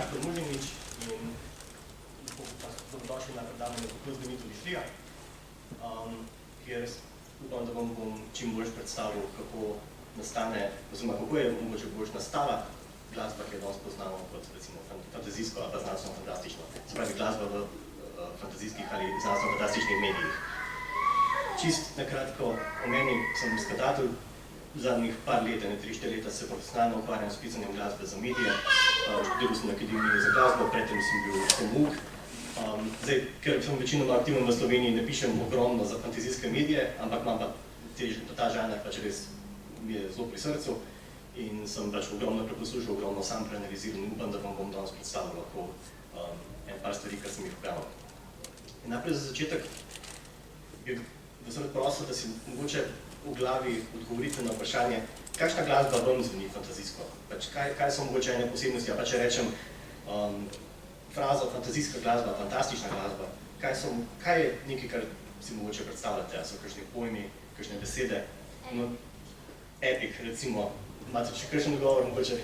Marko Muženič in dobrodošli na predavanju Kako zganiti mišlija, kjer upam, da vam bom čim bolj predstavil, kako nastane, oziroma kako je mogoče bolj nastala glasba, ki jo danes poznamo kot recimo fantazijsko ali pa znanstveno-fantastično. Se pravi glasba v fantazijskih ali znanstveno-fantastičnih medijih. Čist nakratko o meni, sem skladatelj. Zadnjih par let, 3-4 leta, se profesionalno ukvarjam s pisanjem glasbe za medije. Študiral sem na Akademiji za glasbo, predtem sem bil pouk. Zdaj, ker sem večinoma aktiven v Sloveniji, ne pišem ogromno za fantazijske medije, ampak imam pa ta žanr pač res mi je zelo pri srcu in sem pač ogromno preposlušal, ogromno sam preanaliziral in upam, da vam bom danes predstavil lahko en par stvari, kar sem jih objavil. In najprej za začetek bi vas rad prosil, da si mogoče v glavi odgovorite na vprašanje, kakšna glasba vam zveni fantazijsko? Kaj so mogoče ene posebnosti? Pa če rečem frazo fantazijska glasba, fantastična glasba, kaj je nekaj, kar si mogoče predstavljate? So kakšni pojmi, kakšne besede? Epic, recimo. Imate še kakšen odgovor mogoče?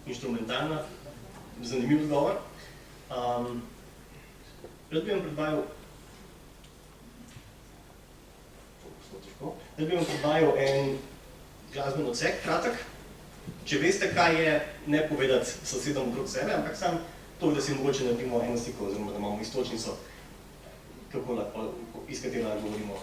Inštrumentalna. Zanimiv odgovor. Rad bi vam predvajal en glasben odsek, kratek. Če veste, kaj je, ne povedati sosedom okrog sebe, ampak samo to, da si mogoče naredimo eno sliko, oziroma da imamo istočnico, iz katero govorimo.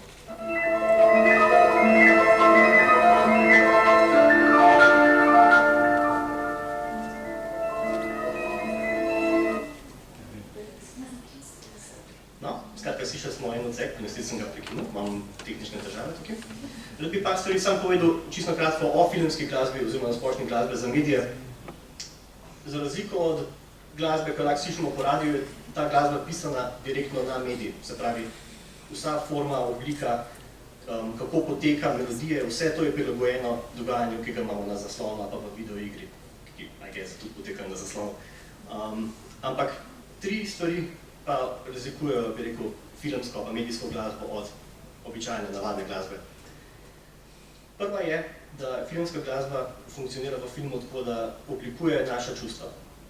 Slišali smo en odsek, ponesli sem ga prekinil, imam tehnične težave tukaj. Rad bi par stvari sam povedal čisto kratko o filmski glasbi oziroma splošni glasbe za medije. Za razliko od glasbe, ko lahko slišimo po radiju, je ta glasba pisana direktno na medij. Se pravi, vsa forma, oblika, kako poteka melodije, vse to je prilagojeno dogajanju, ki ga imamo na zaslonu ali pa v videoigri, ki tudi potekajo na zaslonu. Ampak tri stvari pa razlikujejo, bi rekel, filmsko pa medijsko glasbo od običajne, navadne glasbe. Prva je, da filmska glasba funkcionira v filmu tako, da oblikuje naša čustva.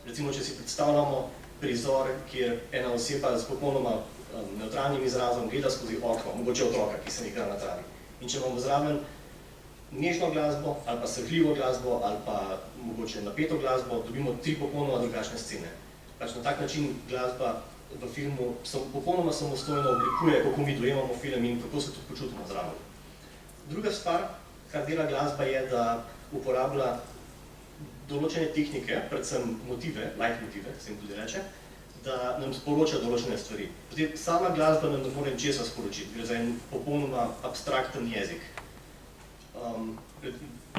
Recimo, če si predstavljamo prizor, kjer ena oseba s popolnoma nevtralnim izrazom gleda skozi okno, mogoče otroka, ki se igra na travi. In če imamo zraven nežno glasbo, ali pa srhljivo glasbo, ali pa mogoče napeto glasbo, dobimo tri popolnoma drugačne scene. Pač na tak način glasba v filmu popolnoma samostojno oblikuje, kako mi dojemamo film in kako se tudi počutimo zraven. Druga stvar, kar dela glasba, je, da uporablja določene tehnike, predvsem motive, light motive, se jim tudi reče, da nam sporoča določene stvari. Sama glasba nam ne more ničesar sporočiti, gre za en popolnoma abstrakten jezik.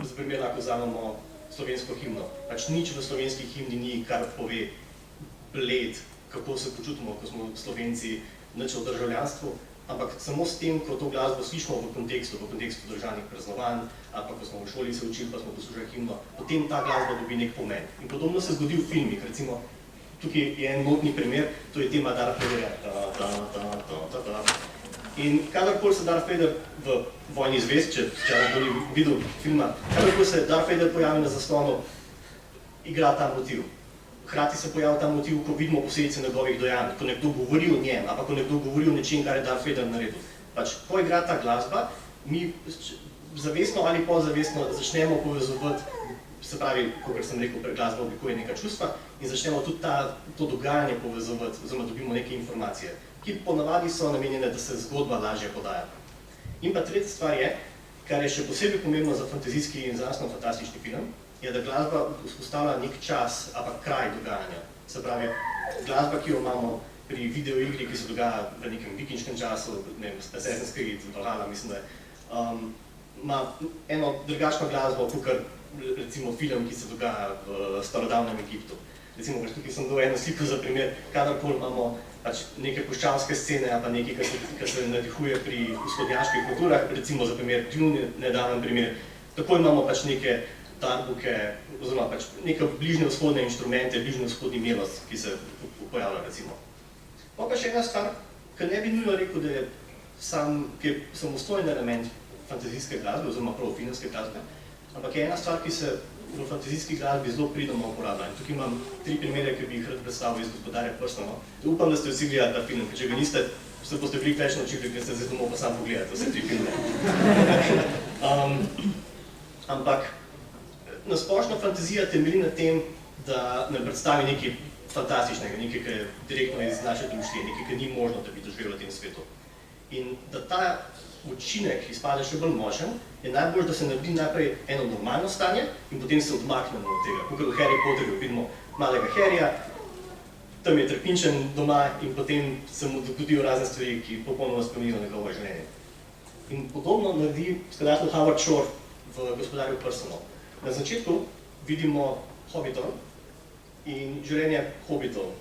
Za primer lahko vzamemo slovensko himno. Pač nič v slovenski himni ni, kar pove bled, kako se počutimo, ko smo Slovenci, nič o državljanstvu, ampak samo s tem, ko to glasbo slišimo v kontekstu državnih praznovanj, ali pa ko smo v šoli se učili, pa smo poslušali himno, potem ta glasba dobi nek pomen. In podobno se zgodi v filmih, recimo, tukaj je en notni primer, to je tema Darth Vaderja. In kadarkoli se Darth Vader v Vojni zvezd, če nekdo ni videl filma, kadarkoli se Darth Vader pojavi na zaslonu, igra ta motiv. Hkrati se pojavlja ta motiv, ko vidimo posledice njegovih dejanj, ko nekdo govori o njem, ali pa ko nekdo govori o nečem, kar je Darth Vader naredil. Pač, ko igra ta glasba, mi zavestno ali pozavestno začnemo povezovati, se pravi, kakor sem rekel, glasba oblikuje neka čustva in začnemo tudi to dogajanje povezovati, oziroma dobimo neke informacije, ki ponavadi so namenjene, da se zgodba lažje podaja. In pa tretja stvar je, kar je še posebej pomembno za fantazijski in znanstveno-fantastični film, je, da glasba vzpostavlja nek čas ali pa kraj dogajanja. Se pravi, glasba, ki jo imamo pri videoigri, ki se dogaja v nekem vikinškem času, ne vem, Assassin's Creed, Valhalla, mislim, da ima eno drugačno glasbo, kakor recimo film, ki se dogaja v starodavnem Egiptu. Recimo, tukaj sem dal eno sliko za primer, kadarkoli imamo pač neke puščavske scene ali pa nekaj, kar se nadihuje pri vzhodnjaških kulturah, recimo za primer Dune, nedaven primer, tako imamo pač neke darbuke, oziroma pač neke bližnje vzhodne inštrumente, bližnje vzhodni melos, ki se pojavlja, recimo. Pa še ena stvar, ki ne bi nujno rekel, da je samostojen element fantazijske glasbe, oziroma prav filmske glasbe, ampak je ena stvar, ki se v fantazijski glasbi zelo pridno uporablja. In tukaj imam 3 primere, ki bi jih rad predstavil iz Gospodarja prstanov. Upam, da ste vsi gledali ta film, ker če ga niste, se boste veliko več naučili, ker ste zdaj domov pa sam pogledati vse 3 filme. Ampak nasplošno fantazija temelji na tem, da nam predstavi nekaj fantastičnega, nekaj, ki je direktno iz naše duše, nekaj, ki ni možno, da bi doživel v tem svetu. In da ta učinek izpade še bolj močen, je najbolj, da se naredi najprej eno normalno stanje in potem se odmaknemo od tega. Kakor v Harry Potterju vidimo malega Harryja, tam je trpinčen doma in potem se mu dogodijo razne stvari, ki popolnoma spremenijo njegovo življenje. In podobno naredi skladatelj Howard Shore v Gospodarju prstanov. Na začetku vidimo hobitov in življenje hobitov.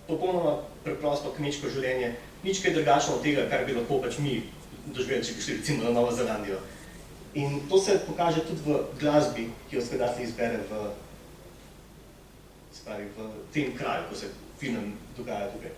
Popolnoma preprosto kmečko življenje, nič kaj drugačno od tega, kar bi lahko pač mi doživeli, če bi šli recimo na Novo Zelandijo. In to se pokaže tudi v glasbi, ki jo skladatelj izbere v tem kraju, ko se film dogaja tukaj.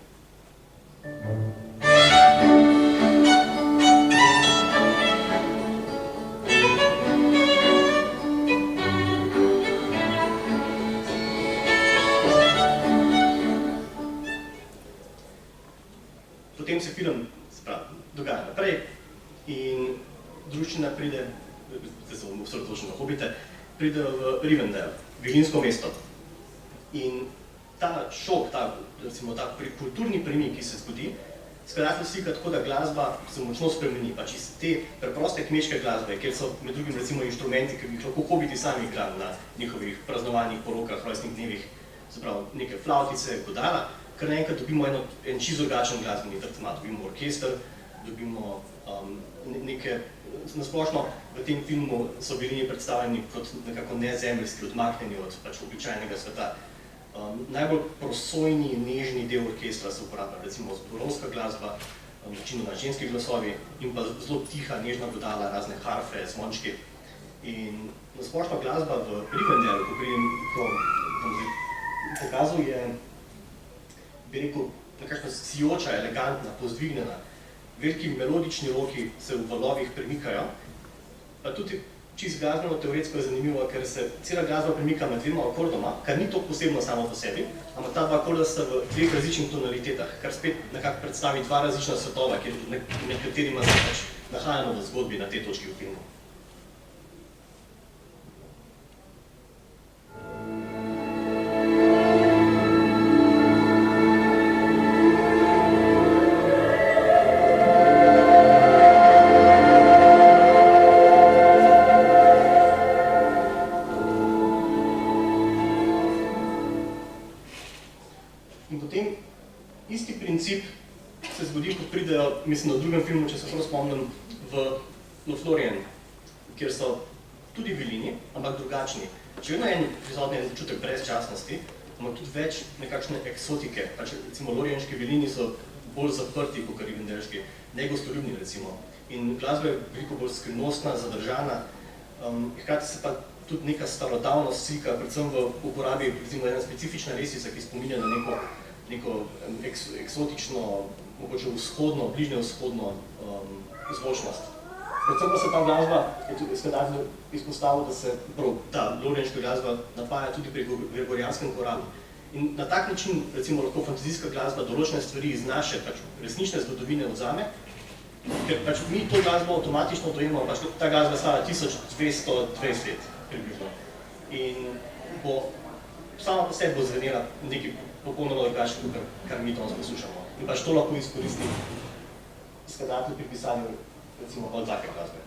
Potem se film dogaja naprej in druščina pride, zdaj se bom osredotočil na hobite, pride v Rivendell, vilinsko mesto. In ta šok, ta kulturni premik, ki se zgodi, skladatelj slika tako, da glasba se močno spremeni. Pač iz te preproste kmečke glasbe, kjer so med drugim recimo inštrumenti, ki bi jih lahko hobiti sami igrali na njihovih praznovanjih, porokah, rojstnih dnevih, se pravi neke flavtice, godala, kar naenkrat dobimo en čisto drugačen glasbeni tretma, dobimo orkester, dobimo neke, nasplošno v tem filmu so bili predstavljeni kot nekako nezemeljski, odmaknjeni od pač običajnega sveta. Najbolj prosojni in nežni del orkestra se uporablja, recimo zborovska glasba, večinoma ženski glasovi in pa zelo tiha, nežna godala, razne harfe, zvončki. In nasplošno glasba v Rivendellu, ko bom pokazal, je, bi rekel, nekakšna sijoča, elegantna, pozdvignjena. Veliki melodični roki se v valovih premikajo, pa tudi čisto glasbeno-teoretsko je zanimivo, ker se cela glasba premika med 2 akordoma, kar ni toliko posebno samo po sebi, ampak ta 2 akorda sta v 2 različnih tonalitetah, kar spet nekako predstavi 2 različna svetova, med katerima se pač nahajamo v zgodbi na tej točki v filmu. Mislim, v drugem filmu, če se prav spomnim, v Lothlórien, kjer so tudi vilini, ampak drugačni. Še vedno je prisotni en začutek brezčasnosti, ampak tudi več nekakšne eksotike. Pač, recimo, lorienški vilini so bolj zaprti, kot rivendelški, negostoljubni, recimo. In glasba je veliko bolj skrivnostna, zadržana, hkrati se pa tudi neka starodavnost slika, predvsem v uporabi, recimo, ena specifična lesica, ki spominja na neko eksotično, mogoče vzhodno, bližnje vzhodno zvočnost. Predvsem pa se ta glasba, je tudi skladatelj izpostavil, da se ta lorienška glasba napaja tudi pri gregorijanskem koralu. In na tak način, recimo, lahko fantazijska glasba določene stvari iz naše resnične zgodovine vzame, ker pač mi to glasbo avtomatično dojemamo, pač ta glasba stara 1220 let približno. In bo sama po sebi bo zvenela nekaj popolnoma drugačno, kar mi danes poslušamo. In pač to lahko izkoristi skladatelj pri pisanju, recimo, od take glasbe.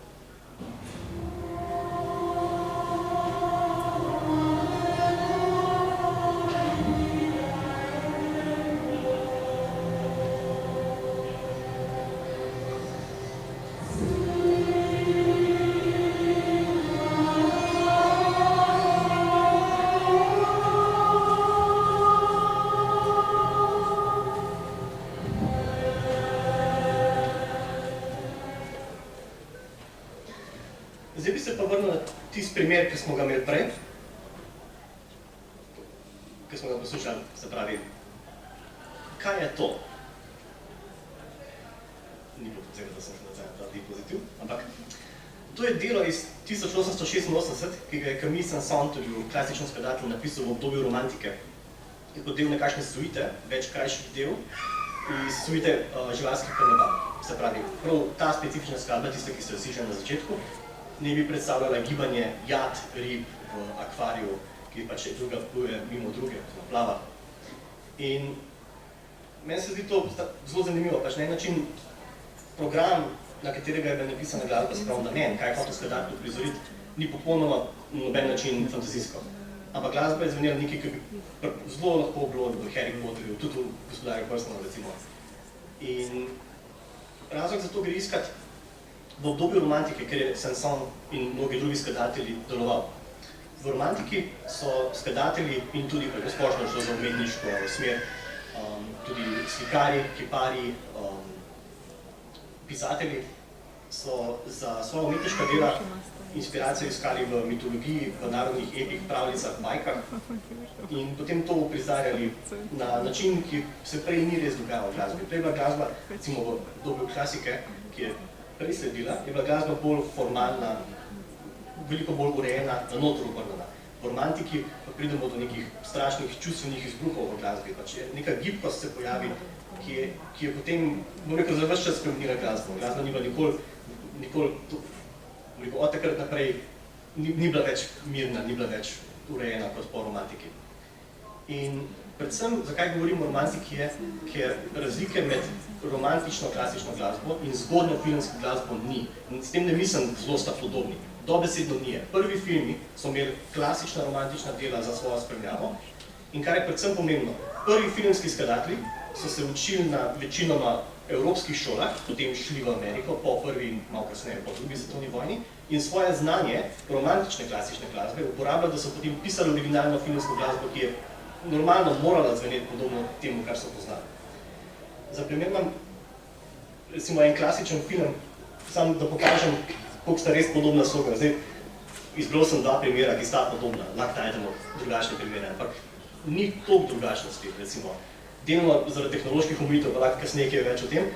Zdaj bi se pa vrnil na tisti primer, ki smo ga imeli prej, ki smo ga poslušali, se pravi, kaj je to? Ni bilo podzemno, da sem se nazaj na ta diapozitiv, ampak To je delo iz 1886, ki ga je Camille Saint-Saëns, tudi klasičen skladatelj, napisal v obdobju romantike. Je kot del nekakšne suite, več krajših del, iz suite Živalski karneval. Se pravi, prav ta specifična skladba, tista, ki ste jo slišali na začetku, ne bi predstavljala gibanje jat, rib v akvariju, ki pač druga pluje mimo druge, plava. In meni se zdi to zelo zanimivo, pač na en način program, na katerega je bila napisana glasba, se pravi namen, kaj je hotel skladatelj uprizoriti, ni popolnoma na noben način fantazijsko. Ampak glasba je zvenela nekaj, ki bi zelo lahko bilo v Harry Potterju, tudi v Gospodarju prstanov, recimo. In razlog za to gre iskati v obdobju romantike, ker je Saint-Saëns in mnogi drugi skladatelji deloval. V romantiki so skladatelji in tudi splošno šlo za umetniško smer, tudi slikarji, kiparji, pisatelji so za svoja umetniška dela inspiracijo iskali v mitologiji, v narodnih epih, pravljicah, bajkah in potem to uprizarjali na način, ki se prej ni res dogajal v glasbi. Prej je bila glasba, recimo v obdobju klasike, ki je prej sledila, je bila glasba bolj formalna, veliko bolj urejena, na noter obrnjena. V romantiki pa pridemo do nekih strašnih čustvenih izbruhov v glasbi, pač neka gibkost se pojavi, ki je potem, bom rekel, za ves čas spremenila glasbo. Glasba ni bila nikoli, od takrat naprej, ni bila več mirna, ni bila več urejena kot po romantiki. In predvsem, zakaj govorim o romantiki je, ker razlike med romantično klasično glasbo in zgodnjo filmsko glasbo ni. In s tem ne mislim zelo sta podobni. Dobesedno ni. Prvi filmi so imeli klasična romantična dela za svojo spremljavo in kar je predvsem pomembno, prvi filmski skladatelji so se učili na večinoma evropskih šolah, potem šli v Ameriko po prvi in malo kasneje po drugi svetovni vojni in svoje znanje romantične klasične glasbe uporabljali, da so potem pisali originalno filmsko glasbo, ki je normalno morala zveneti podobno temu, kar so poznali. Za primer imam recimo en klasičen film, samo da pokažem, koliko sta res podobna sloga. Zdaj, izbral sem dva primera, ki sta podobna, lahko najdemo drugačne primere, ampak ni toliko drugačnosti, recimo. Delno zaradi tehnoloških omejitev, pa lahko kasneje kaj več o tem,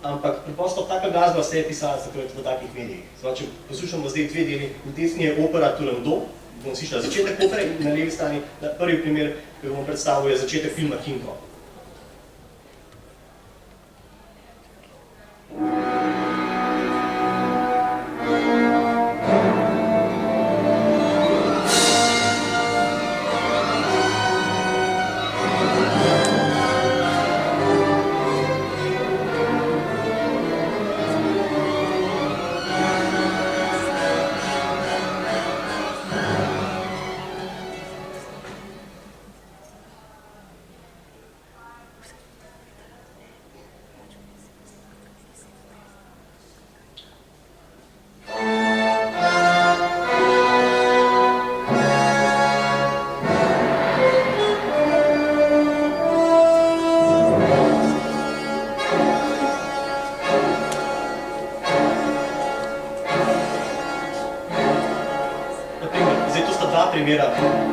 ampak preprosto taka glasba se je pisala v takih medijih. Zdaj, če poslušamo zdaj dve deli, v desni je opera Turandot, bomo slišali začetek opere in na levi strani, prvi primer, ki bomo predstavil, je začetek filma King Kong.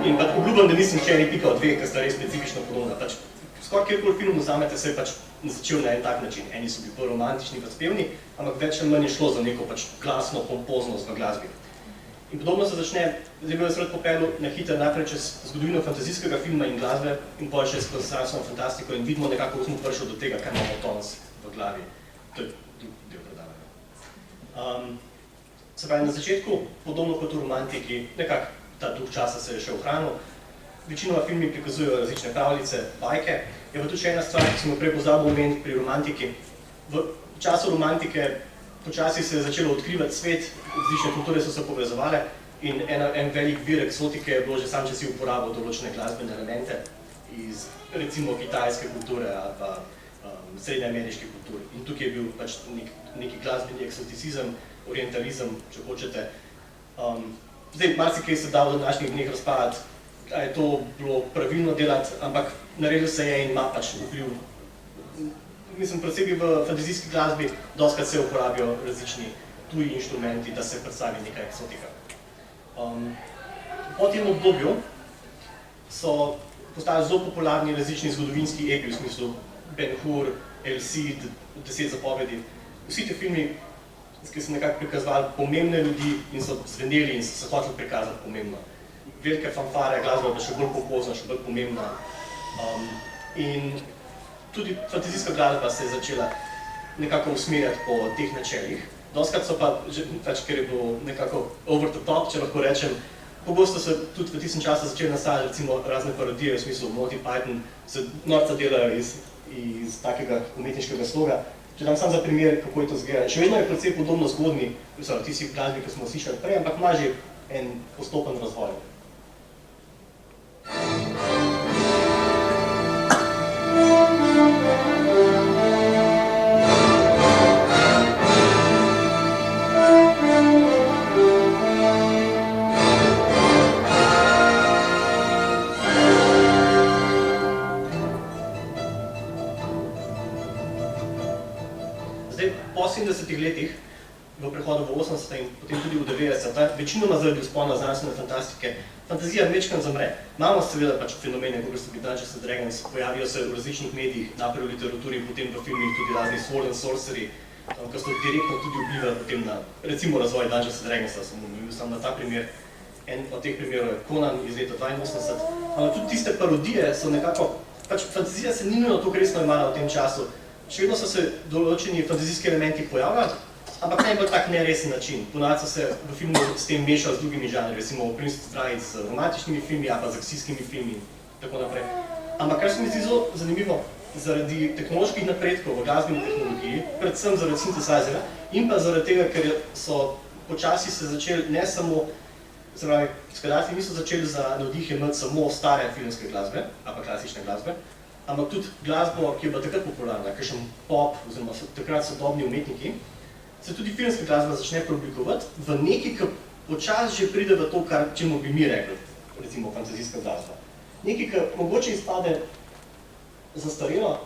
In pa obljubam, da nisem če eni pika od dve, ker sta res specifično podobna. Skoraj kjerkoli film vzamete, se je začel na en tak način. Eni so bili bolj romantični, pa spevni, ampak več ali manj je šlo za neko glasno pompoznost v glasbi. In podobno se začne, zdaj bi vas rad popeljal na hiter najprej čez zgodovino fantazijskega filma in glasbe in potem še skozi znanstveno fantastiko in vidimo nekako, ko smo prišli do tega, kar imamo danes v glavi. To je drugi del predavanja. Se pravi, na začetku, podobno kot v romantiki, nekako ta duh časa se je še ohranil. Večinoma filmi prikazujejo različne pravljice, bajke. Je pa tudi še ena stvar, ki smo prej pozabili omeniti pri romantiki. V času romantike počasi se je začelo odkrivati svet, različne kulture so se povezovale in en velik vir eksotike je bilo že sam, če si uporabil določene glasbene elemente iz recimo kitajske kulture ali pa srednjeameriške kulture. In tukaj je bil pač neki glasbeni eksoticizem, orientalizem, če hočete. Zdaj, marsikaj se da v današnjih dneh razpadati, da je to bilo pravilno delati, ampak naredil se je in ima pač vpliv. Mislim, predvsem v fantazijski glasbi dostikrat se uporabijo različni tuji inštrumenti, da se predstavi neka eksotika. Po tem obdobju so postali zelo popularni različni zgodovinski epi, v smislu Ben Hur, El Cid, 10 zapovedi. Vsi te filmi ki so nekako prikazovali pomembne ljudi in so zveneli in so se hoteli prikazati pomembno. Velike fanfare, glasba je pa še bolj popozna, še bolj pomembna. In tudi fantazijska glasba se je začela nekako usmerjati po teh načelih. Doskrat so pa, ker je bilo nekako over the top, če lahko rečem, pogosto se tudi v tistem času začeli nastajati recimo razne parodije, v smislu Monty Python, se norca delajo iz takega umetniškega sloga. Če dam samo za primer, kako je to zgleda. Še vedno je precej podobno zgodni, tisti glasbi, ki smo slišali prej, ampak ima že en postopen razvoj. Po 70-ih letih, v prehodu v 80 in potem tudi v 90, večinoma zaradi vzpona znanstvene fantastike, fantazija majčkeno zamre. Imamo seveda pač fenomene, kot so Dungeons and Dragons, pojavijo se v različnih medijih, najprej v literaturi in potem v filmih tudi razni Sword and Sorcery, ki so direktno tudi vplivali potem na, recimo, razvoj Dungeons and Dragonsa, sem omenil sam na ta primer. En od teh primerov je Conan iz leta 82, ampak tudi tiste parodije so nekako, pač fantazija se ni nujno toliko resno imala v tem času. Še vedno so se določeni fantazijski elementi pojavljali, ampak ne bolj tak neresen način. Ponavadi so se v filmu s tem mešali z drugimi žanri, recimo v Prince of Strahd z romantičnimi filmi ali pa z akcijskimi filmi in tako naprej. Ampak kar se mi zdi zelo zanimivo, zaradi tehnoloških napredkov v glasbeni tehnologiji, predvsem zaradi synthesizera in pa zaradi tega, ker so počasi se začeli ne samo, se pravi, skladatelji niso začeli za navdih imeti samo stare filmske glasbe ali pa klasične glasbe, ampak tudi glasbo, ki je bila takrat popularna, kakšen pop, oziroma takrat sodobni umetniki, se tudi filmska glasba začne preoblikovati v nekaj, ki počasi že pride v to, čemu bi mi rekli, recimo fantazijska glasba. Nekaj, ki mogoče izpade zastarelo,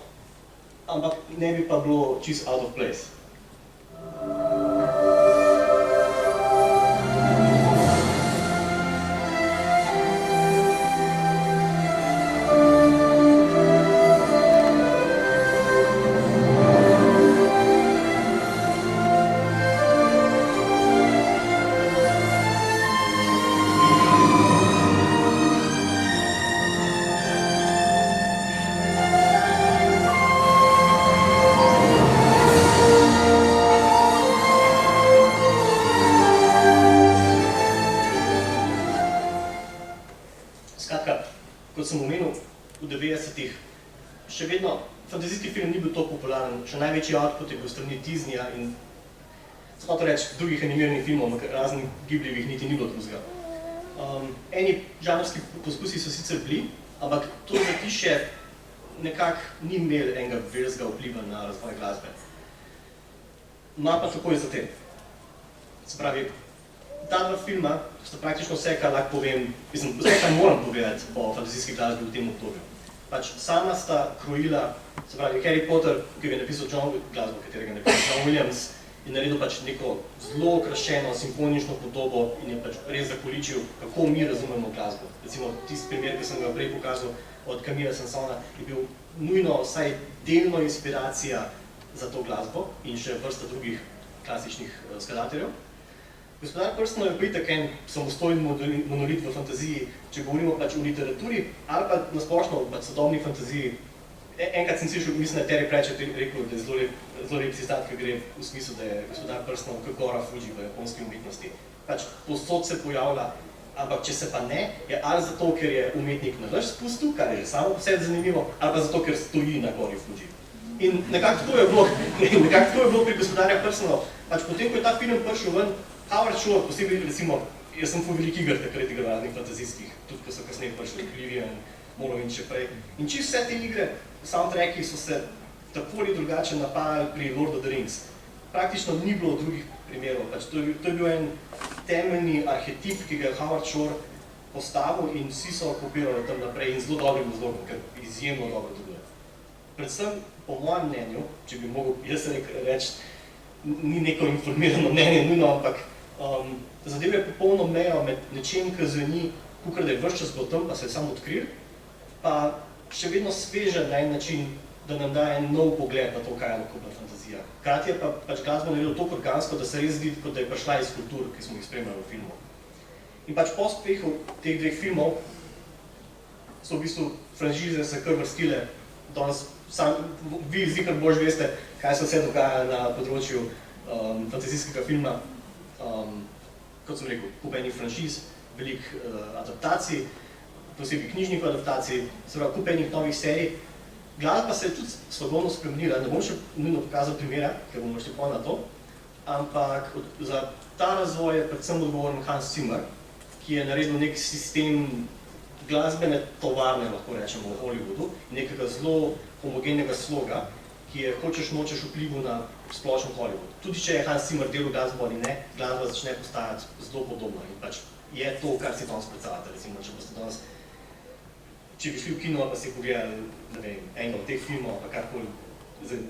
ampak ne bi pa bilo čisto out of place. Še vedno fantazijski film ni bil toliko popularen, še največji output je bil strani Disneyja in smo to reči, drugih animiranih filmov, raznih Ghiblijevih niti ni bilo drugega. Eni žanrski poskusi so sicer bili, ampak to zatišje nekako ni imel enega velikega vpliva na razvoj glasbe. Ma pa takoj za tem. Se pravi, ta dva filma sta praktično vse, kar lahko povem, vse, kar moram povedati o fantazijski glasbi v tem obdobju. Pač sama sta krojila, se pravi, Harry Potter, ki je napisal glasbo, katerega je napisal John Williams, je naredil pač neko zelo okrašeno, simfonično podobo in je pač res zakoličil, kako mi razumemo glasbo. Recimo, tisti primer, ki sem ga prej pokazal od Camilla Sansona, je bil nujno vsaj delno inspiracija za to glasbo in še vrsta drugih klasičnih skladateljev. Gospodar prstanov je itak en samostojen monolit v fantaziji, če govorimo pač o literaturi ali pa nasplošno o sodobni fantaziji. Enkrat sem slišal, mislim, da je Terry Pratchett rekel, da je zelo lep citat, ki gre v smislu, da je gospodar prstanov kot gora Fuji v japonski umetnosti. Pač povsod se pojavlja, ampak če se pa ne, je ali zato, ker je umetnik na vrš spustil, kar je že samo po sebi zanimivo, ali pa zato, ker stoji na gori Fuji. In nekako to je bilo pri gospodarja prstanov. Pač potem, ko je ta film prišel ven, Howard Shore, posebej, recimo, jaz sem ful velik igr takrat igral raznih fantazijskih, tudi ko so kasneje prišli Oblivion in Morrowind še prej. In čisto vse te igre, soundtracki so se tako ali drugače napajali pri Lord of the Rings. Praktično ni bilo drugih primerov, pač to je bil en temeljni arhetip, ki ga je Howard Shore postavil in vsi so kopirali tam naprej in zelo dobrim razlogom, ker izjemno dobro deluje. Predvsem, po mojem mnenju, če bi mogel jaz reči, ni neko informirano mnenje, nujno, ampak zadev je popolno mejo med nečem, ki zveni, kakor da je ves čas bilo tam, pa se je samo odkril, pa še vedno sveže na en način da nam da en nov pogled na to, kaj je lahko bila fantazija. Hkrati je pa pač glasba naredila toliko organsko, da se res zdi, kot da je prišla iz kultur, ki smo jih spremljali v filmu. In pač po uspehu teh dveh filmov so v bistvu franšize se kar vrstile. Danes vi zikar bolj veste, kaj se vse dogaja na področju fantazijskega filma. Kot sem rekel, kup enih franšiz, veliko adaptacij, posebej knjižnih adaptacij, se pravi, kup enih novih serij. Glasba se je tudi slogovno spremenila, ne bom še nujno pokazal primera, ker bomo šli na to, ampak za ta razvoj je predvsem odgovoren Hans Zimmer, ki je naredil nek sistem glasbene tovarne, lahko rečemo, v Hollywoodu, nekega zelo homogenega sloga, ki je hočeš nočeš vplival na splošen Hollywood. Tudi če je Hans Zimmer delal glasbo ali ne, glasba začne postajati zelo podobna in pač je to, kar si danes predstavljate. Recimo, če boste danes, če bi šli v kino pa si pogledali, ne vem, enega od teh filmov, pa karkoli,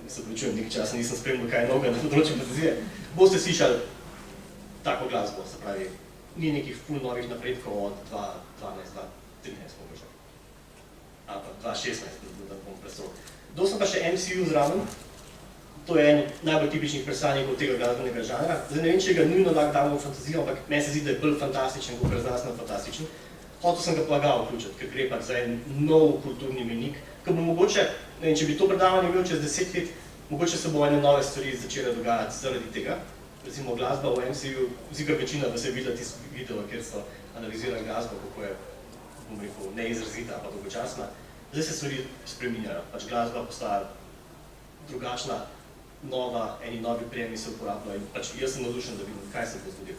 se pričujem, nekaj časa nisem spremljal kaj novega na področju fantazije, boste slišali tako glasbo, se pravi, ni nekih ful novih napredkov od 2012, 2013 mogoče, ali pa 2016, da bom prestrol. Dal sem pa še MCU zraven, to je en najbolj tipičnih predstavnikov tega glasbenega žanra. Zdaj ne vem, če ga nujno lahko damo v fantazijo, ampak meni se zdi, da je bolj fantastičen, kot znanstveno fantastičen. Hotel sem ga plagal vključiti, ker gre pač za en nov kulturni menik, ki bo mogoče, ne vem, če bi to predavanje imel čez 10 let, mogoče se bo ene nove stvari začele dogajati zaradi tega. Recimo glasba v MCU, zikar večina, da se je videla tisto video, kjer so analizirali glasbo, kako je, bom rekel, neizrazita, pa dolgočasna. Zdaj se stvari spreminjajo, pač glasba postaja drugačna, nova, eni novi prijemi se uporabljajo in pač jaz sem navdušen, da vidim, kaj se bo zgodilo.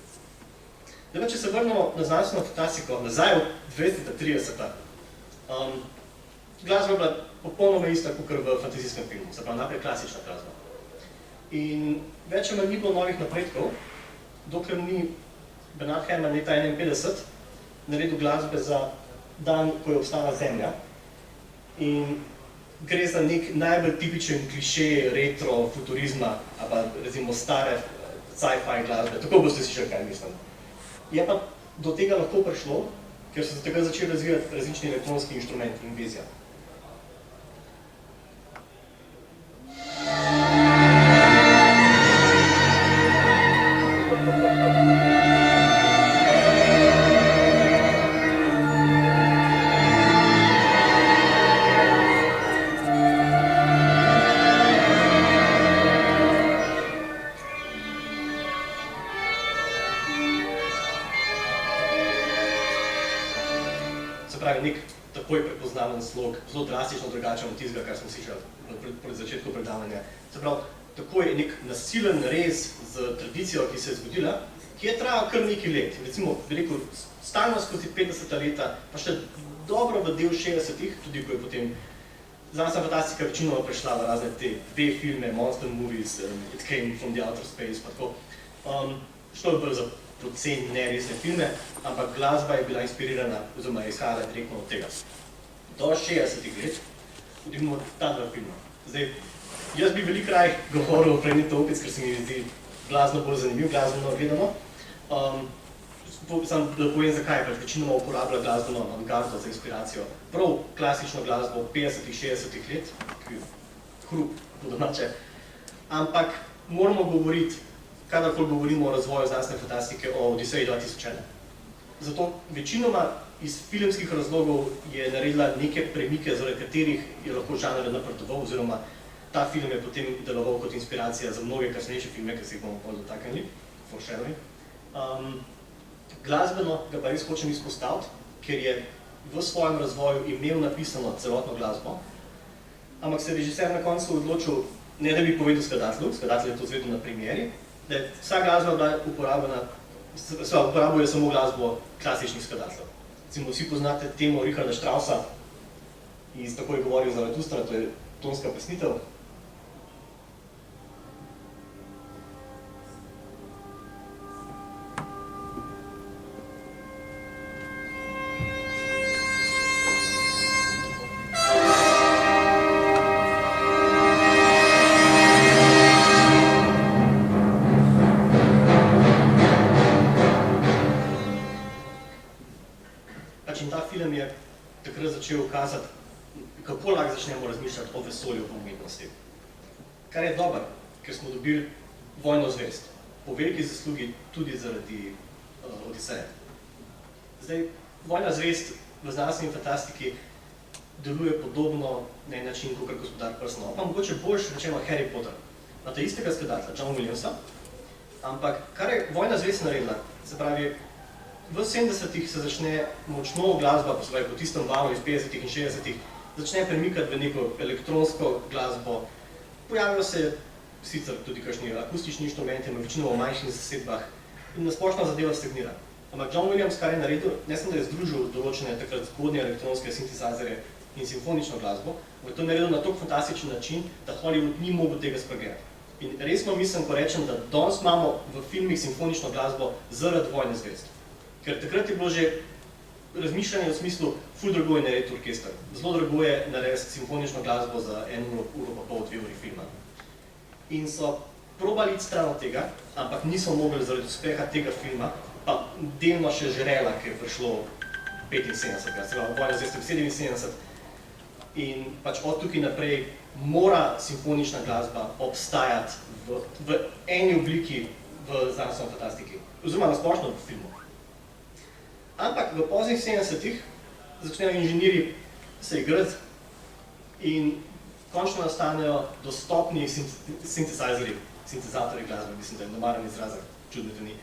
Zdaj pa, če se vrnemo na znanstveno fantastiko, nazaj v 2030-ta, glasba je bila popolnoma ista, kot v fantazijskem filmu, se pravi najprej klasična glasba. In več ali manj ni bilo novih napredkov, dokler ni Bernard Herrmann leta 1951 naredil glasbe za dan, ko je obstala Zemlja. In gre za nek najbolj tipičen kliše retro futurizma, ali pa recimo stare sci-fi glasbe, tako boste slišali, kaj mislim. Je pa do tega lahko prišlo, ker so se takrat začeli razvijati različni elektronski inštrumenti in vezja. Slog, zelo drastično drugačen od tistega, kar smo slišali pred začetku predavanja. Se pravi, tako je nek nasilen rez z tradicijo, ki se je zgodila, ki je trajal kar nekaj let. Recimo, bi rekel, stalno skozi 50 leta, pa še dobro v del 60-ih, tudi ko je potem znanstvena fantastika večinoma prešla v razne te B-filme, monster movies, It Came from the Outer Space, pa tako. Šlo je bolj za procen neresne filme, ampak glasba je bila inspirirana, oziroma je izhajala direktno od tega. Do 60 let, vidimo ta dva filma. Zdaj, jaz bi veliko raj govoril o Planet Opic, ker se mi zdi glasno bolj zanimiv, glasbeno gledano. Sam da povem zakaj, pač večinoma uporablja glasbeno avantgardo za inspiracijo. Prav klasično glasbo 50-ih, 60-ih let, ki je hrup po domače. Ampak moramo govoriti, kadarkoli govorimo o razvoju znanstvene fantastike, o Odiseji 2001. Zato večinoma iz filmskih razlogov je naredila neke premike, zaradi katerih je lahko žanr napredoval, oziroma ta film je potem deloval kot inspiracija za mnoge kasnejše filme, ki se jih bomo bolj dotaknili, foreshadowing. Glasbeno ga pa res hočem izpostaviti, ker je v svojem razvoju imel napisano celotno glasbo, ampak se je režiser na koncu odločil, ne da bi povedal skladatelju, skladatelj je to izvedel na premieri, da je vsa glasba bila uporabljena, uporabljuje samo glasbo klasičnih skladateljev. Recimo, vsi poznate temo Richarda Straussa iz Tako je govoril Zaratustra, to je tonska pesnitev. Kako lahko začnemo razmišljati o vesolju v umetnosti. Kar je dobro, ker smo dobili Vojno zvezd, po veliki zaslugi tudi zaradi Odiseje. Zdaj, Vojna zvezd v znanstveni fantastiki deluje podobno na en način, kot Gospodar prstanov, pa mogoče boljše rečeno Harry Potter. Na ta istega skladatelja, John Williamsa, ampak kar je Vojna zvezd naredila, se pravi, v 70-ih se začne močno glasba, po tistem valu iz 50-ih in 60-ih, začne premikati v neko elektronsko glasbo. Pojavijo se sicer tudi kakšni akustični inštrumenti, večino v manjših zasedbah in nasplošno zadeva stagnira. Ampak John Williams, kar je naredil, ne samo da je združil določene takrat zgodnje elektronske sintesajzerje in simfonično glasbo, ampak to je naredil na tako fantastičen način, da Hollywood ni mogel tega spregledati. In resno mislim, ko rečem, da danes imamo v filmih simfonično glasbo zaradi Vojne zvezd. Ker takrat je bilo že razmišljanje v smislu, ful drago je narediti orkester. Zelo drago je narediti simfonično glasbo za 1 uro pa pol, 2 uri filma. In so probali iti stran od tega, ampak niso mogli zaradi uspeha tega filma, pa delno še žrela, ker je prišlo 75, se pravi, Vojna zvezd 77. In pač od tukaj naprej mora simfonična glasba obstajati v eni obliki v znanstveni fantastiki, oziroma nasplošno v filmu. Ampak v poznih 70-ih začnejo inženirji se igrati in končno nastanejo dostopni sintezatorji glasbe, mislim, da je normalen izrazek, čudno to ni.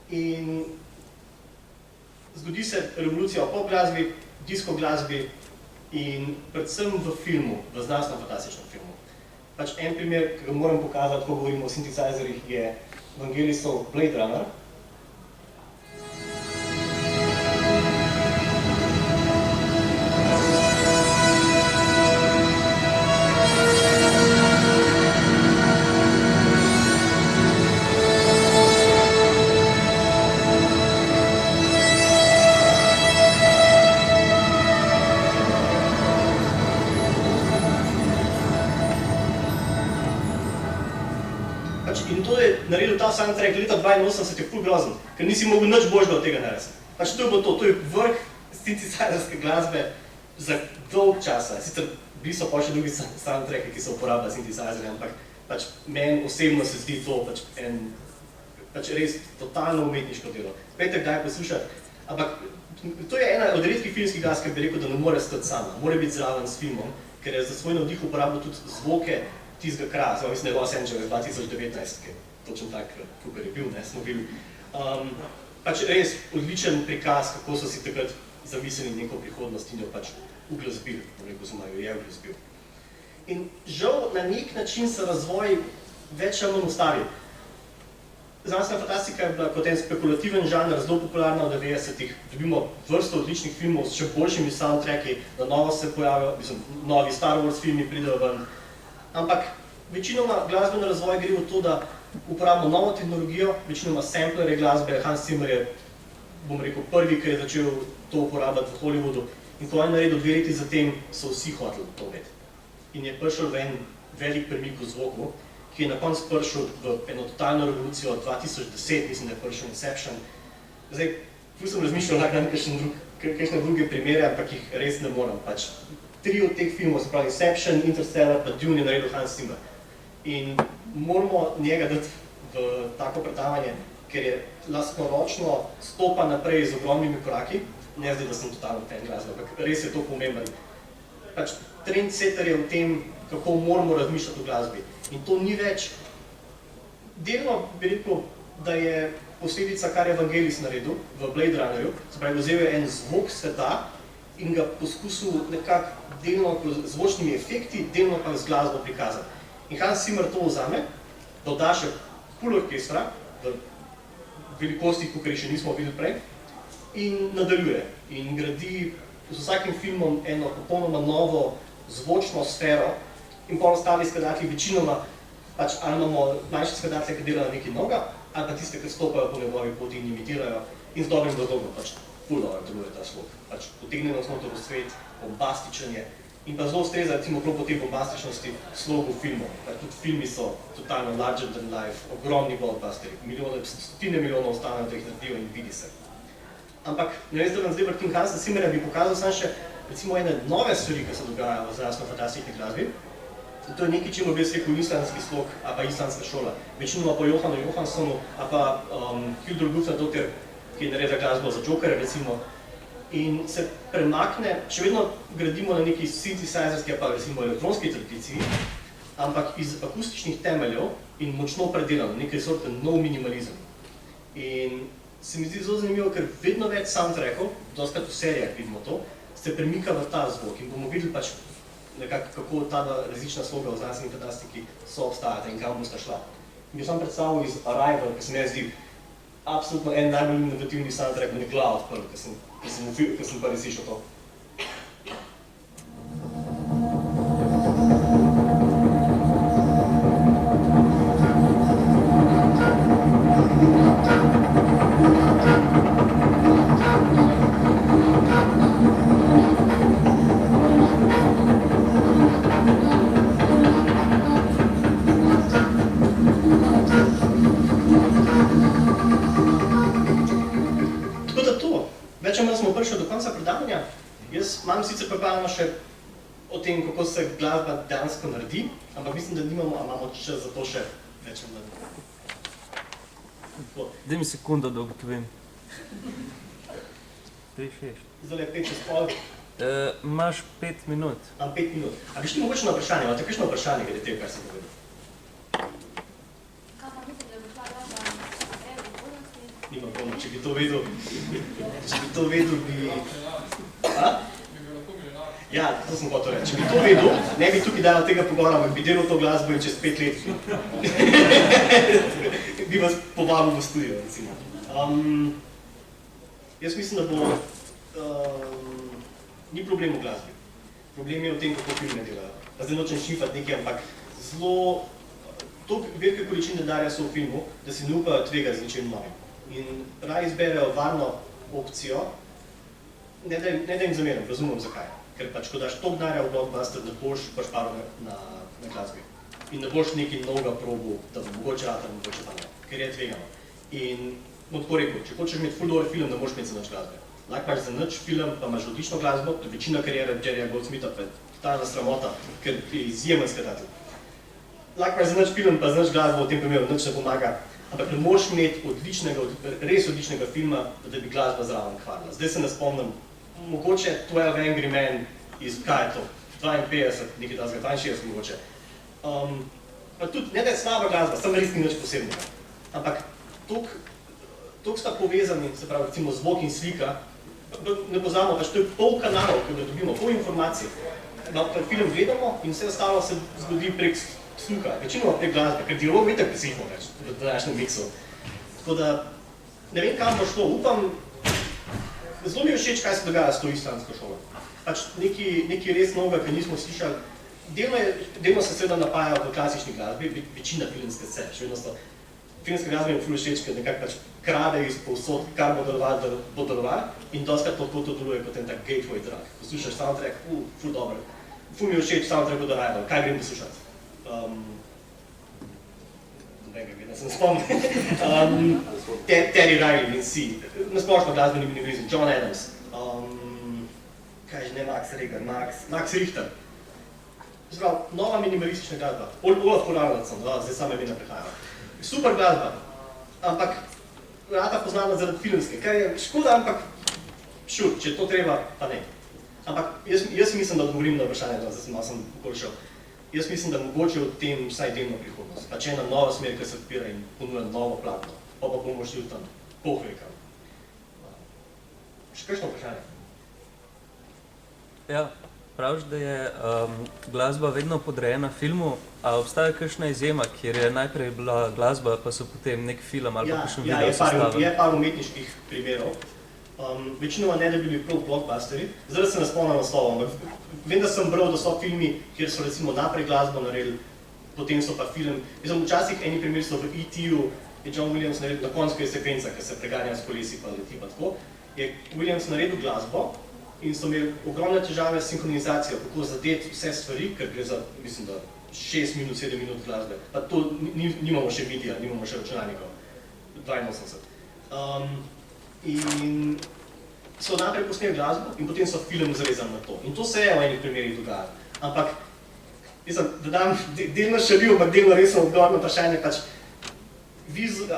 In zgodi se revolucija v pop glasbi, disko glasbi in predvsem v filmu, v znanstveno-fantastičnem filmu. Pač en primer, ki ga moram pokazati, ko govorimo o sintesajzerjih, je Vangelisov Blade Runner. In to je naredil ta soundtrack leta 82, je ful grozen, ker nisi mogel nič božga od tega narediti. Pač to je bilo to je vrh sintesajzerske glasbe za dolg časa. Sicer bili so pa še drugi soundtracki, ki so uporabljali sintesajzerje, ampak pač meni osebno se zdi to pač res totalno umetniško delo. Pejte kdaj poslušati, ampak to je ena od redkih filmskih glas, ki bi rekel, da ne more stati sama, mora biti zraven s filmom, ker je za svoj navdih uporabljal tudi zvoke tistega kraja, mislim, da je Los Angeles 2019, ki je točno tak, kakor je bil, smo bili. Pač res odličen prikaz, kako so si takrat zamislili neko prihodnost in jo pač uglasbili, oziroma jo je uglasbil. In žal na nek način se razvoj več ali manj ustavi. Znanstvena fantastika je bila kot en spekulativen žanr, zelo popularna v 90-ih. Dobimo vrsto odličnih filmov s še boljšimi soundtracki, da novo se pojavijo, novi Star Wars filmi pridejo ven. Ampak večinoma glasbeni razvoj gre v to, da uporabimo novo tehnologijo, večinoma samplerje glasbe. Hans Zimmer je, bom rekel, prvi, ki je začel to uporabljati v Hollywoodu. In ko je naredil 2 leti zatem, so vsi hoteli to imeti. In je prišel v en velik premik v zvoku, ki je na koncu prišel v eno totalno revolucijo 2010, mislim, da je prišel Inception. Zdaj, tu sem razmišljal, da kakšne druge primere, ampak jih res ne morem. 3 od teh filmov, se pravi Inception, Interstellar pa Dune je naredil Hans Zimmer. In moramo njega dati v tako predavanje, ker je lastnoročno stopa naprej z ogromnimi koraki. Ne zdaj, da sem totalno fan glasbe, ampak res je to pomemben. Trendsetter je v tem, kako moramo razmišljati o glasbi. In to ni več. Delno bi rekel, da je posledica, kar je Vangelis naredil v Blade Runnerju, se pravi, vzel je en zvok sveta in ga poskusil nekako delno z zvočnimi efekti, delno pa z glasbo prikazati. In Hans Zimmer to vzame, doda še pol orkestra, v velikosti, kakor še nismo videli prej, in nadaljuje. In gradi z vsakim filmom eno popolnoma novo zvočno sfero in pol ostali skladatelji večinoma, pač ali imamo manjše skladatelje, ki delajo nekaj novega, ali pa tiste, ki stopajo po njegovi poti in imitirajo in z dobrim razlogom, pač ful dobro deluje ta slog. Pač potegneno noter v svet, bombastičen je in pa zelo ustreza, recimo, prav po tej bombastičnosti slogu filmov. Tudi filmi so totalno larger than life, ogromni blockbusteri, stotine milijonov ostanejo, da jih naredijo in vidi se. Ampak, ne vem, da vam zdaj vrtim Hansa Zimmerja, bi pokazal samo še recimo ene nove stvari, ki se dogajajo v znanstveno-fantastični glasbi. To je nekaj, čemu bi jaz rekel islandski slog, ali pa islandska šola. Večinoma po Johanu Johanssonu, ali pa Hildur Guðnadóttir, ki je naredila glasbo za Jokerja, recimo. In se premakne, še vedno gradimo na neki synthesizerski, pa recimo elektronski tradiciji, ampak iz akustičnih temeljev in močno predelano, nekaj sorte nov minimalizem. In se mi zdi zelo zanimivo, ker vedno več soundtrackov, dostakrat v serijah vidimo to, se premika v ta zvok in bomo videli pač nekako, kako ta različna sloga v znanstveni fantastiki so obstajata in kam bosta šla. Mi sam predstavil iz Arrival, ki se mi zdi absolutno en najbolj inovativni soundtrack, me glava odprl, ko sem prvi slišal to. Imam sicer pripravljeno še o tem, kako se glasba dejansko naredi, ampak mislim, da nimamo, a imamo čas za to še več ali manj. Daj mi sekundo, da ugotovim. 3-6. Zdaj je 5-6-pol. Imaš 5 minut. Imam 5 minut. A biš ti mogoče na vprašanje, imate kakšno vprašanje glede tega, kar sem povedal? Kaj pa mislim, da je prišla glasba v prihodnosti? Nimam pojma, če bi to vedel. Če bi to vedel, bi... A? Ja, to sem hotel reči. Če bi to vedel, ne bi tukaj dal tega pogovora, ampak bi delal to glasbo in čez 5 let bi vas povabil v studio, recimo. Jaz mislim, da bo... Ni problem v glasbi. Problem je v tem, kako filme delajo. Pa zdaj nočem šifati nekaj, ampak zelo... Toliko velike količine denarja so v filmu, da si ne upajo tvegati z ničem novim. In raje izberejo varno opcijo, ne da jim zamerim, razumem zakaj. Ker pač, ko daš toliko denarja v blockbuster, ne boš pašparil na glasbi. In ne boš nekaj novega probu, da bo mogoče rata, mogoče pa ne. Ker je tvegano. In bom tako rekel, če hočeš imeti ful dober film, ne boš imeti za nič glasbe. Lahko imaš za nič film, pa imaš odlično glasbo, to je večina karijere Jerryja Goldsmitha, pa je totalna sramota, ker je izjemen skladatelj. Lahko imaš za nič film, pa za nič glasbo, v tem primeru nič ne pomaga, ampak ne moš imeti res odličnega filma, da bi glasba zraven kvarila. Zdaj se ne spomnim, mogoče 12 Angry Men iz, kaj je to, 52, nekaj tazga, 62 mogoče. Pa tudi, ne da je slaba glasba, samo res ni nič posebnega. Ampak toliko sta povezani, se pravi, recimo zvok in slika, ne pozabimo, pač to je pol kanalov, ki ga dobimo, pol informacij. Film gledamo in vse ostalo se zgodi prek sluha, večinoma prek glasbe, ker dialog itak pisimo več v današnjem miksu. Tako da, ne vem, kam bo šlo, upam, zelo mi je všeč, kaj se dogaja s to islandsko šolo. Pač nekaj res novega, ki nismo slišali. Delno se seveda napajajo v klasični glasbi, večina filmske scene, še vedno so. Filmska glasba je ful všeč, ker nekako pač krade iz povsod, kar bo delovalo in dostakrat lahko to deluje kot en tak gateway drug. Poslušaš soundtrack, ful dobro. Ful mi je všeč soundtrack od Arrival, kaj grem poslušati? Ne sem spomnil. Terry Riley in si. Nasplošno glasbeni minimalizem, John Adams. Kaj že ne, Max Reger, Max Richter. Zdrav, nova minimalistična glasba. Olaf Koralacom, zdaj same imena prehajajo. Super glasba, ampak rata poznana zaradi filmske, kar je škoda, ampak šur, če je to treba, pa ne. Ampak jaz mislim, da odgovorim na vprašanje, zdaj sem malo sem okoli šel. Jaz mislim, da mogoče v tem vsaj delno prihodnost. Pač ena nova smer, ki se odpira in ponuja novo platno, pa bomo šli tam pohvekam. Še kakšno vprašanje? Ja, praviš, da je glasba vedno podrejena filmu, a obstaja kakšna izjema, kjer je najprej bila glasba, pa so potem nek film ali pa kakšen video sestavljen? Je par umetniških primerov. Večinoma ne, da bi bili prav blockbusteri. Zdaj se ne spomnim naslova, ampak vem, da sem bral, da so filmi, kjer so recimo naprej glasbo naredili, potem so pa film. Mislim, včasih eni primeri so v E.T.-u, je John Williams naredil na koncu, ko je sekvenca, ki se preganja s kolesi pa leti pa tako, je Williams naredil glasbo in so imeli ogromne težave s sinhronizacijo, kako zadeti vse stvari, ker gre za, mislim, da 6 minut, 7 minut glasbe. Pa to nimamo še videa, nimamo še računalnikov. 82. In so najprej posneli glasbo in potem so film zrezali na to. In to se je v enih primerih dogajalo. Ampak, mislim, da dam delno šalijo, ampak delno res odgovor na vprašanje, pač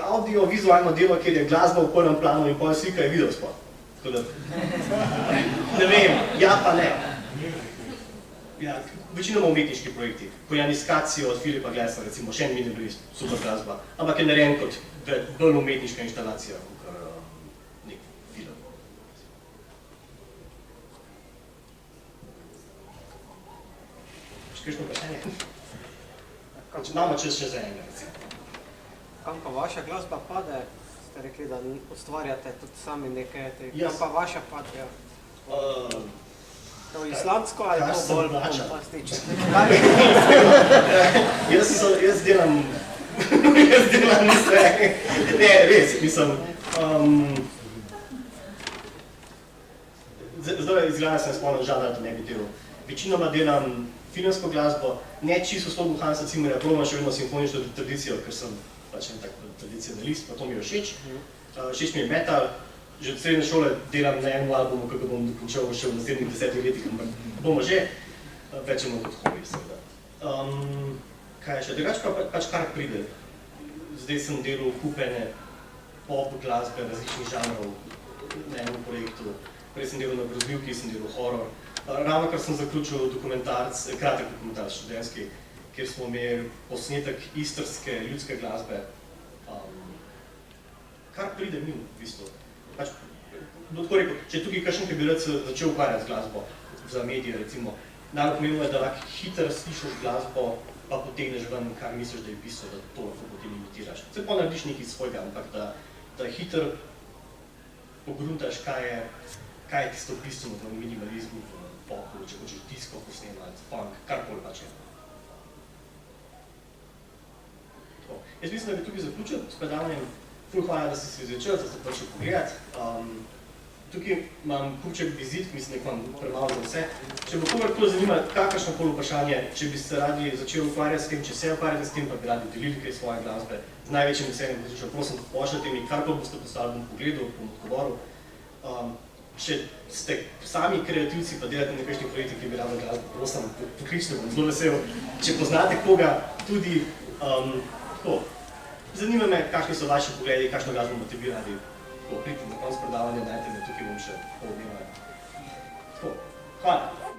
audio-vizualno delo, kjer je glasba v prvem planu in potem slika je videospot. Tako da, ne vem, ja pa ne. Ja, večinoma umetniški projekti, Kojaniskacijo od Filipa Glessa, recimo, še en mini bil super glasba, ampak je narejen kot bolj umetniška instalacija, kot nek film. Še kakšno vprašanje? Imamo čas še za enega, recimo. Kam pa vaša glasba pade? Ste rekli, da ustvarjate tudi sami nekaj, Jaz- kam pa vaša pade? To islandsko ali Kar to sem bolj plačal. bombastično? Jaz delam vse. Ne, res, mislim. Zdaj izgleda se ne spomnim žanra, da ne bi delal. Večinoma delam filmsko glasbo, ne čisto slogu Hansa Zimmerja, probam še vedno simfonično tradicijo, ker sem pač en tak tradicionalist, pa to mi je všeč. Všeč mi je metal. Že od srednje šole delam na enem albumu, ko ga bom dokončal še v naslednjih 10 letih, ampak bomo že, večemo kot hobi, seveda. Kaj je še? Drugače pa pač kar pride. Zdaj sem delal kupene pop glasbe različnih žanrov na enem projektu. Prej sem delal na grozljivki, sem delal horror. Ravnokar sem zaključil dokumentarc, kratek dokumentarc študentski, kjer smo imeli posnetek istrske ljudske glasbe. Kar pride mimo, v bistvu. Pač, tako rekel, če je tukaj kakšen, ki bi rad se začel ukvarjati z glasbo za medije, recimo, najbolj pomembno je, da lahko hitro slišiš glasbo, pa potegneš ven, kar misliš, da je bistvo, da to lahko potem imitiraš. Se pa narediš nekaj svojega, ampak da hitro pogruntaš, kaj je tisto bistveno v minimalizmu, v popu, če hočeš disko posnemati, funk, karkoli pač je. Jaz mislim, da bi tukaj zaključil s predavanjem. Ful hvala, da ste se začeli, da ste prišli pogledati. Tukaj imam kupček vizitk, mislim, da imam premalo za vse. Če bo kogarkoli zanima kakršnokoli vprašanje, če bi se radi začeli ukvarjati s tem, če se ukvarjate s tem, pa bi radi delili kaj svoje glasbe, z največjim veseljem poslušal, prosim, pošljite mi, karkoli boste poslali, bom pogledal, bom odgovoril. Če ste sami kreativci, pa delate na kakšnih projektih, ki bi radi glasbo, prosim, pokličite, bom zelo vesel. Če poznate koga, tudi tako. Zanima me, kakšni so vaši pogledi, kakšno glasbo boste vi radi. Pridite na konec predavanja, dajte me, tukaj bom še pol dneva. Tako, hvala.